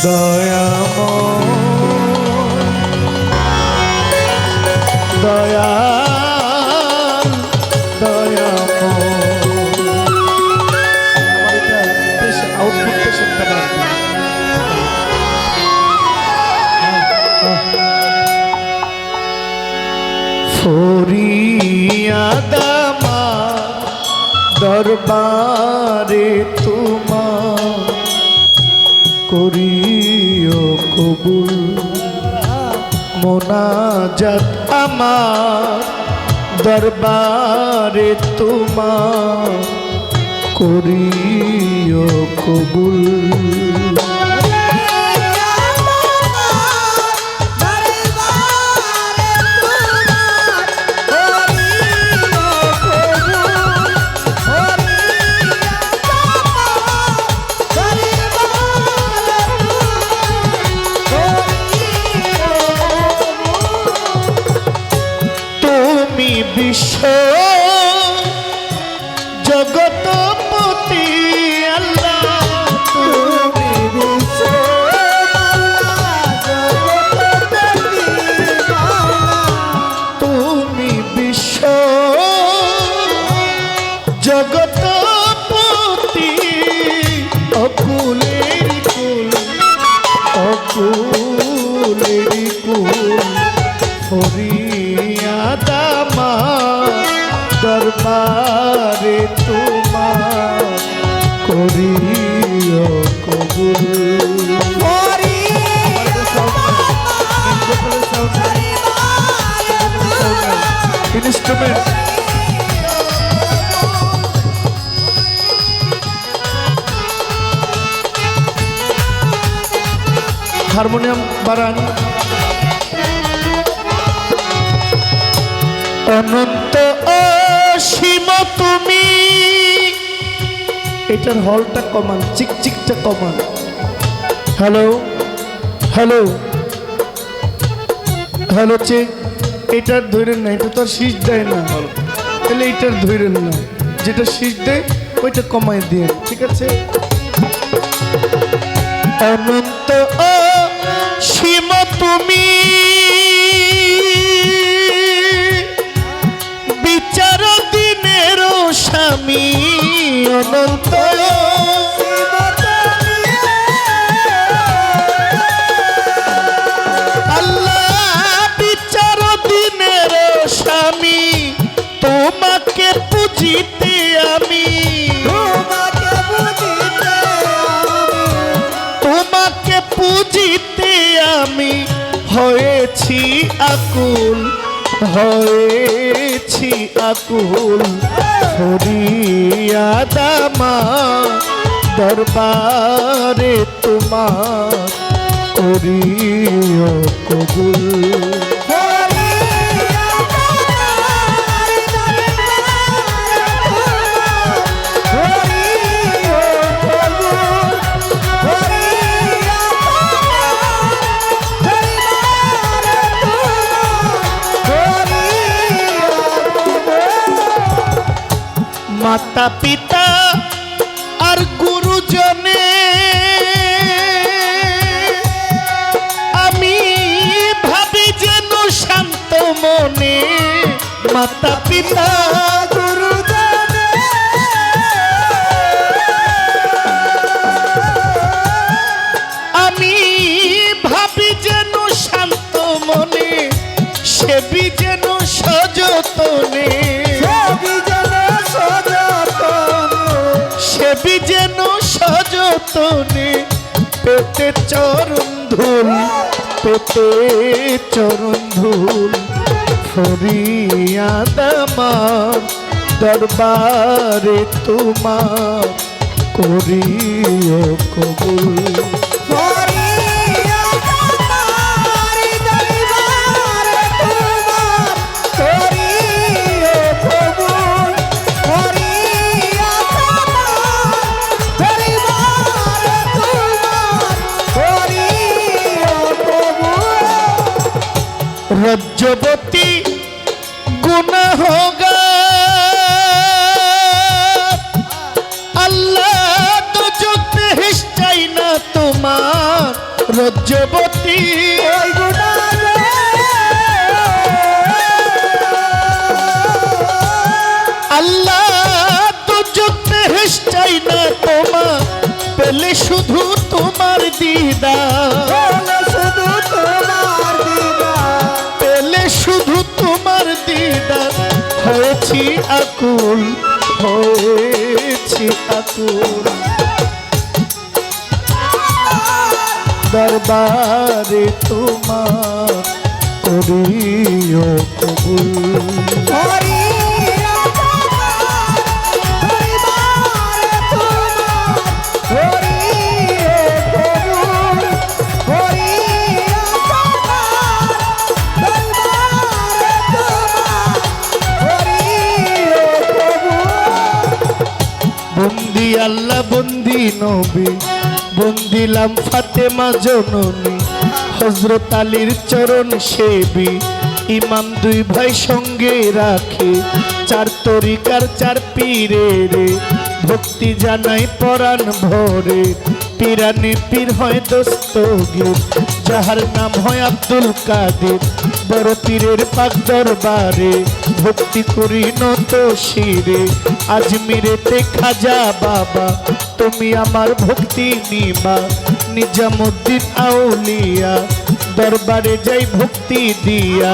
দয়াময় দয়াল দয়াময় আমার এটা বেশ আউটপুট পেশেন্টটা বাড়বে ফরিয়াদ আমার দরবারে তোমার করিও কবুল মোনাজাত আমার দরবারে তোমার করিও কবুল বিশ্ব জগৎপতি আল্লাহ তুমি বিশ্ব তুমি বিশ্ব জগৎপতি অকুলের কুল অকুলের কুল ফরিয়াদ দরবারে তোমার করিও কবুল ইনস্ট্রুমেন্ট হারমোনিয়াম বাড়ান অনন্ত অসীম তুমি এটার হলটা কমান চিকচিকটা কমান হ্যালো হ্যালো হ্যালো চেক এটার ধরেন না এটা তো আর শীষ দেয় না তাহলে এটার ধরেন না যেটা শীষ দেয় ওইটা কমাই দিয়ে ঠিক আছে অনন্ত অসীম তুমি বিচার দিনের স্বামী অনন্ত আল্লাহ বিচার দিনের স্বামী তোমাকে পুজিতে আমি তোমাকে পুজিতে আমি হয়েছি আকুল হয়েছি আকুল ফরিয়াদ আমার দরবারে তোমার করিও কবুল মাতা পিতা আর গুরুজনে আমি ভাবি যেন শান্ত মনে মাতা পিতা গুরুজনে আমি ভাবি যেন শান্ত মনে সেবি যেন সযতনে সেবি যেন সযতনে পেতে চরণ ধুল পেতে চরণ ধুল ফরিয়াদ আমার দরবারে তোমার করিও কবুল रज्जवती गुनाहगार अल्लाह तो जो चाई ना तुम्हार রজ্জবতী আল্লাহ দুজক বেহেশ চাই না তোমার পেলে শুধু তোমার দিদার পেলে শুধু তোমার দিদার হয়েছি আকুল হয়েছি আকুল দরবারে তোমার করিও কবুল বন্দি আল্লাহ বন্দি নবী বন্দিলাম ফাতেমা জননী হযরত আলীর চরণ সেবী ইমাম দুই ভাই সঙ্গে রাখে চার তরিকার চার পীরের ভক্তি জানাই পরাণ ভরে পীরানে পীর হয় দস্তগীর যাহার নাম হয় আব্দুল কাদের বড় পীরের পাক দরবারে ভক্তি করি নত শিরে আজমিরেতে খাজা বাবা তুমি আমার ভক্তি নিবা নিজামুদ্দিন আউলিয়া দরবারে যাই ভক্তি দিয়া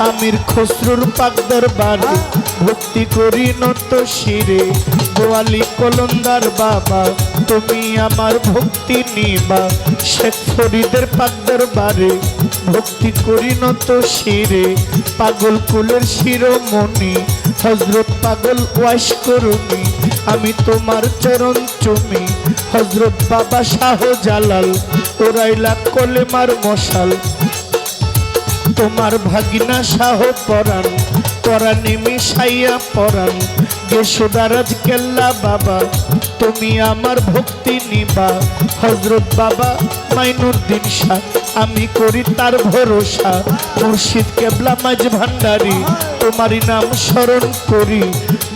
আমির খসরুর পাক দরবারে ভক্তি করি নত শিরে গোয়ালি কলন্দার বাবা তুমি আমার ভক্তি নিবা শেখ ফরিদের পাক দরবারে ভক্তি করি নত শিরে পাগল কুলের শিরোমণি হযরত পাগল ওয়াইস করুনি আমি তোমার চরণ চুমি হযরত বাবা শাহ জালাল ওরাইলা কলেমার মশাল তোমার ভাগিনা শাহ পরাণ পরাণে মিশাইয়া পরাণ যশোদারাজ কেল্লা বাবা তুমি আমার ভক্তি নিবা হযরত বাবা মাইনুদ্দিন শাহ আমি করি তার ভরসা মুর্শিদ কেবলা মাইজ ভান্ডারি তোমারই নাম স্মরণ করি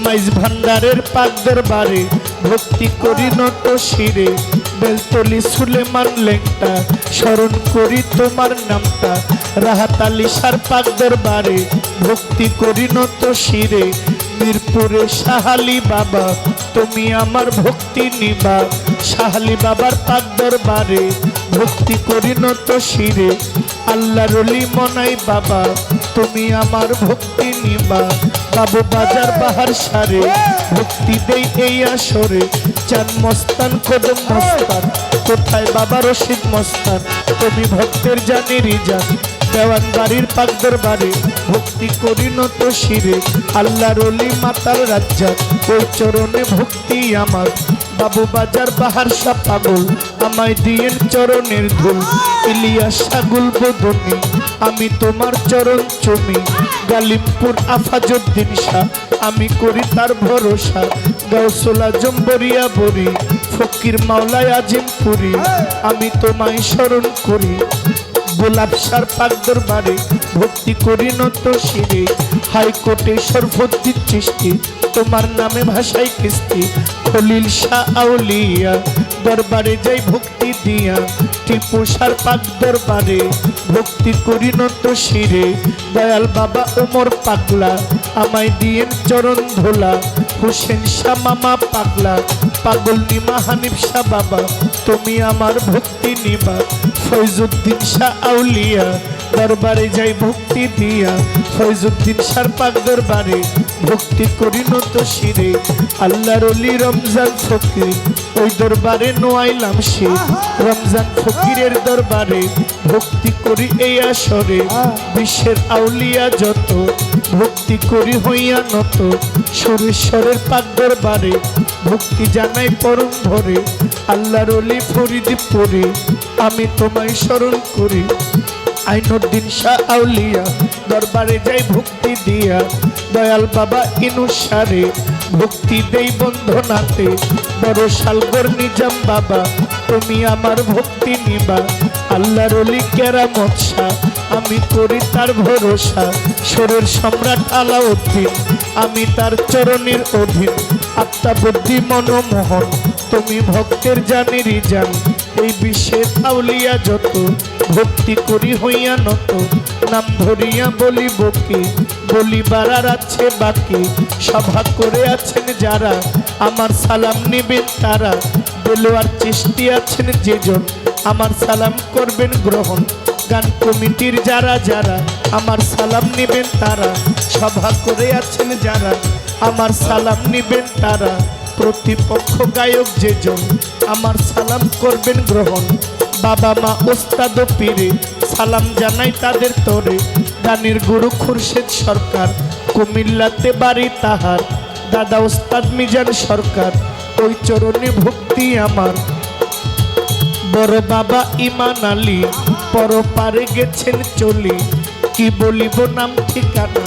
মাইজ ভান্ডারের পাক দরবারে ভক্তি করি নত শিরে বেলতলি সুলেমান লেংটা স্মরণ করি তোমার নামটা রাহাত আলী শার পাক দরবারে ভক্তি করি নত শিরে মিরপুরে শাহালি বাবা তুমি আমার ভক্তি নিবা শাহালি বাবার পাক দরবারে ভক্তি করি নত শিরে আল্লাহর ওলি মনাই বাবা তুমি আমার ভক্তি নিবা বাবু বাজার বাহার সারে ভক্তি দেই এই আসরে চান মস্তান কদম মস্তান কোথায় বাবা রশিদ মস্তান তুমি ভক্তের জানেরই জান দেওয়ান বাড়ির পাক দরবারে ভক্তি করি নত শিরে আল্লাহর ওলি মাতার রাজ্জাক ওই চরণে ভক্তি আমার বাবু বাজার বাহার শাহ পাগল আমায় দিয়েন চরণের ধুল ইলিয়াস সাগুল বদনি আমি তোমার চরণ চুমি গালিমপুর আফাজউদ্দিন শাহ আমি করি তার ভরসা গাউসুল আজম বরিয়া বরি ফকির মাওলায় আজিমপুরি আমি তোমায় স্মরণ করি গোলাপ সার পাক দরবারে ভক্তি করি নত শিরে হাইকোর্টে শরফুদ্দিন চিশতি তোমার নামে ভাষাই কিস্তি খলিল শাহ আউলিয়া দরবারে যাই ভক্তি দিয়া টিপু সার পাক দরবারে ভক্তি করি নত শিরে দয়াল বাবা ওমর পাগলা আমায় দিয়েন চরণ ধোলা হুসেন শাহ মামা পাগলা পাগল নিমা হানিফ শাহ বাবা তুমি আমার ভক্তি নিবা ফয়জুদ্দিন শাহ আউলিয়া দরবারে যাই ভক্তি দিয়া ফয়জুদ্দিন শাহ পাক দরবারে ভক্তি করি নত শিরে আল্লাহর ওলি রমজান ফকির ওই দরবারে নোয়াইলাম সে রমজান ফকিরের দরবারে ভক্তি করি এই আসরে বিশ্বের আউলিয়া যত ভক্তি করি হইয়া নত সুরেশ্বরের পাক দরবারে ভক্তি জানাই পরম ভরে আল্লাহর ওলি ফরিদপুরে আমি তোমায় স্মরণ করি আইনুদ্দিন শাহ আউলিয়া দরবারে যাই ভক্তি দিয়া দয়াল বাবা ইনুসারে ভক্তি দেই বন্ধনাতে বড় শালগর নিজাম বাবা তুমি আমার ভক্তি নিবা আল্লাহর ওলি কেরামত শাহ আমি করি তার ভরসা শরীর সম্রাট আলাউদ্দিন আমি তার চরণের অধীন আত্মা বুদ্ধি মনমোহন তুমি ভক্তের জানেরই জান এই বিশ্বের আউলিয়া যত ভক্তি করি হইয়া নত নাম ধরিয়া বলিব কি বলিবার আর আছে বাকি সভা করে আছেন যারা আমার সালাম নিবেন তারা দেলোয়ার চিশতি আছেন যেজন আমার সালাম করবেন গ্রহণ গান কমিটির যারা যারা আমার সালাম নিবেন তারা সভা করে আছেন যারা আমার সালাম নিবেন তারা প্রতিপক্ষ গায়ক যেজন আমার সালাম করবেন গ্রহণ বাবা মা ওস্তাদ ও পীরে সালাম জানাই তাদের তরে গানের গুরু খুরশেদ সরকার কুমিল্লাতে বাড়ি তাহার দাদা ওস্তাদ মিজান সরকার ওই চরণে ভক্তি আমার বড় বাবা ইমান আলী পরপারে গেছেন চলি কি বলিব নাম ঠিকানা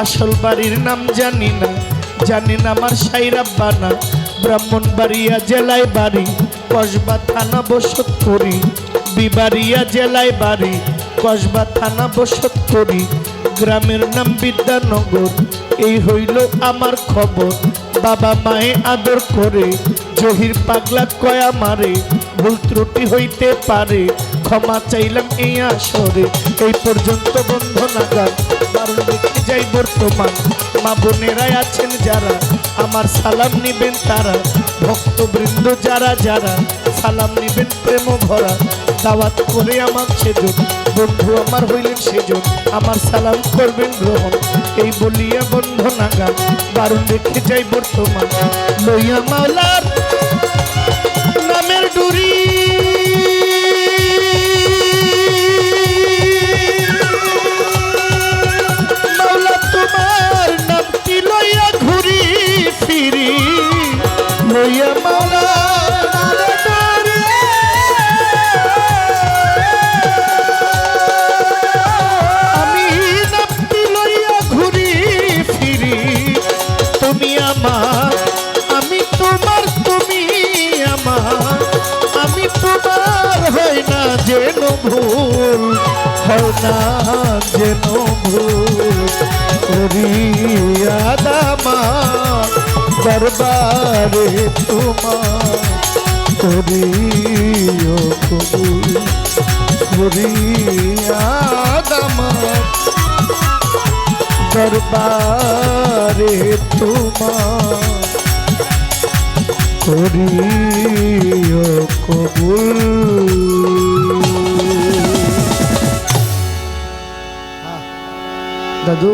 আসল বাড়ির নাম জানি না জানেন আমার সাইরাব্বানা ব্রাহ্মণবাড়িয়া জেলায় বাড়ি কসবা থানা বসত করি বিবাড়িয়া জেলায় বাড়ি কসবা থানা বসত করি গ্রামের নাম বিদ্যানগর এই হইল আমার খবর বাবা মায়ে আদর করে জহির পাগলা কয়া মারে ভুল ত্রুটি হইতে পারে ক্ষমা চাইলাম এই আসরে এই পর্যন্ত বন্ধনা গান কারণ দেখে যাই বর্তমান মা বোনেরাই আছেন যারা আমার সালাম নিবেন তারা ভক্তবৃন্দ যারা যারা সালাম নিবেন প্রেম ভরা দাওয়াত করে আমার সেজন বন্ধু আমার হইলেন সেজন আমার সালাম করবেন গ্রহণ এই বলিয়া বন্ধনা গান বারণ দেখে যাই বর্তমান লইয়া মাওলার নামের ডুরি মাওলা তোমার নামটি লইয়া ঘুরি ফিরি লইয়া মাওলা আমি নামটি লইয়া ঘুরি ফিরি তুমি আমার আমি তোমার তুমি আমার আমি তোমার হয় না যেন ভুল হয় না যেন ভুল করিয়া দামা দরবারে তোমার করিও কবুল করিয়া দামা দরবারে তোমার করিও কবুল। দাদু